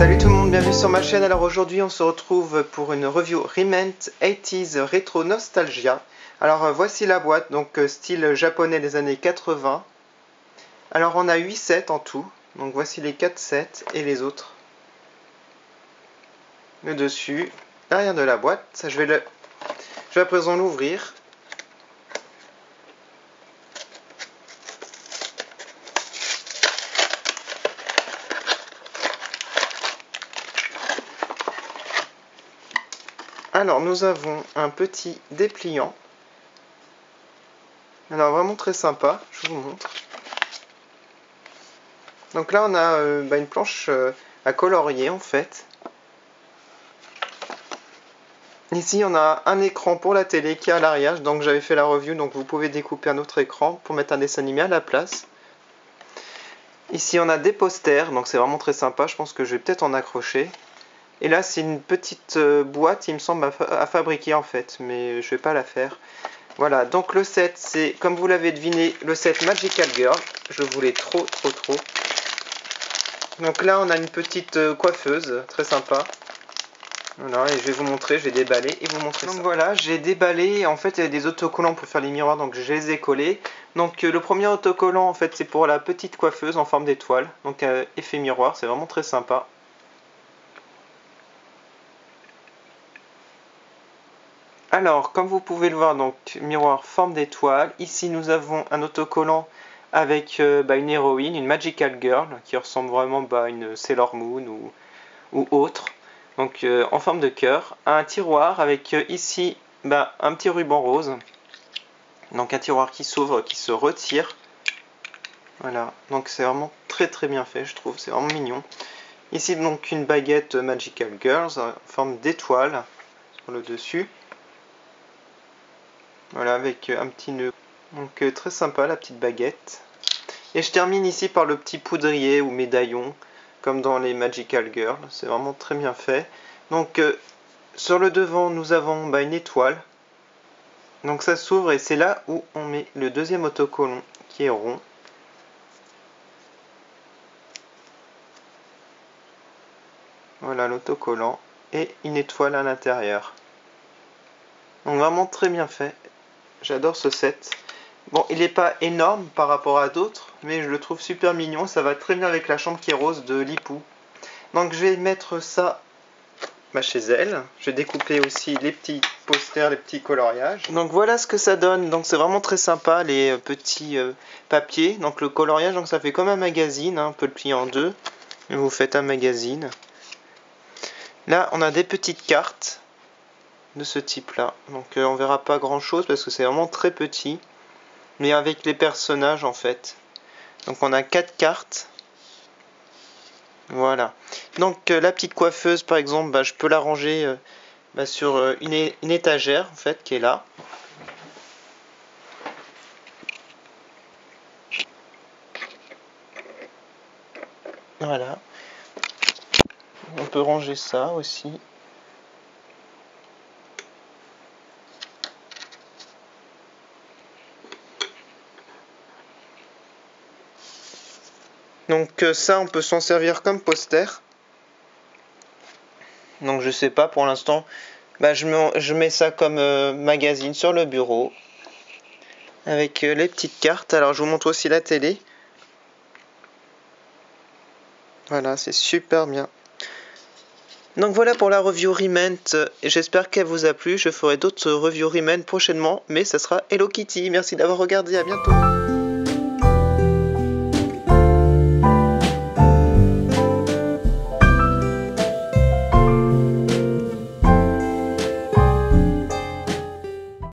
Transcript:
Salut tout le monde, bienvenue sur ma chaîne. Alors aujourd'hui on se retrouve pour une review Rement 80s Retro Nostalgia. Alors voici la boîte, donc style japonais des années 80. Alors on a 8 sets en tout, donc voici les 4 sets et les autres. Le dessus, l'arrière de la boîte, ça je vais à présent l'ouvrir. Alors nous avons un petit dépliant. Alors vraiment très sympa, je vous montre. Donc là on a une planche à colorier en fait. Ici on a un écran pour la télé qui est à l'arrière, donc j'avais fait la review, donc vous pouvez découper un autre écran pour mettre un dessin animé à la place. Ici on a des posters, donc c'est vraiment très sympa, je pense que je vais peut-être en accrocher. Et là c'est une petite boîte, il me semble, à fabriquer en fait, mais je vais pas la faire. Voilà, donc le set c'est, comme vous l'avez deviné, le set Magical Girl. Je voulais trop. Donc là on a une petite coiffeuse, très sympa. Voilà, et je vais vous montrer, je vais déballer et vous montrer ça. Donc voilà, j'ai déballé, en fait il y a des autocollants pour faire les miroirs, donc je les ai collés. Donc le premier autocollant en fait c'est pour la petite coiffeuse en forme d'étoile, donc effet miroir, c'est vraiment très sympa. Alors, comme vous pouvez le voir, donc miroir forme d'étoile. Ici, nous avons un autocollant avec une héroïne, une Magical Girl, qui ressemble vraiment à une Sailor Moon ou autre. Donc, en forme de cœur. Un tiroir avec ici un petit ruban rose. Donc, un tiroir qui s'ouvre, qui se retire. Voilà, donc c'est vraiment très bien fait, je trouve. C'est vraiment mignon. Ici, donc, une baguette Magical Girls en forme d'étoile sur le dessus. Voilà, avec un petit nœud. Donc très sympa la petite baguette. Et je termine ici par le petit poudrier ou médaillon, comme dans les Magical Girls. C'est vraiment très bien fait. Donc sur le devant, nous avons une étoile. Donc ça s'ouvre et c'est là où on met le deuxième autocollant qui est rond. Voilà l'autocollant et une étoile à l'intérieur. Donc vraiment très bien fait. J'adore ce set. Bon, il n'est pas énorme par rapport à d'autres, mais je le trouve super mignon. Ça va très bien avec la chambre qui est rose de Lipou. Donc je vais mettre ça chez elle. Je vais découper aussi les petits posters, les petits coloriages. Donc voilà ce que ça donne. Donc c'est vraiment très sympa les petits papiers. Donc le coloriage, donc ça fait comme un magazine, hein, on peut le plier en deux. Et vous faites un magazine. Là, on a des petites cartes de ce type là, donc on verra pas grand chose parce que c'est vraiment très petit, mais avec les personnages en fait. Donc on a 4 cartes, voilà. Donc la petite coiffeuse par exemple, je peux la ranger sur une étagère en fait qui est là. Voilà, on peut ranger ça aussi. Donc ça on peut s'en servir comme poster. Donc je sais pas pour l'instant, je mets ça comme magazine sur le bureau. Avec les petites cartes. Alors je vous montre aussi la télé. Voilà, c'est super bien. Donc voilà pour la review Rement. J'espère qu'elle vous a plu. Je ferai d'autres reviews Rement prochainement, mais ça sera Hello Kitty. Merci d'avoir regardé, à bientôt.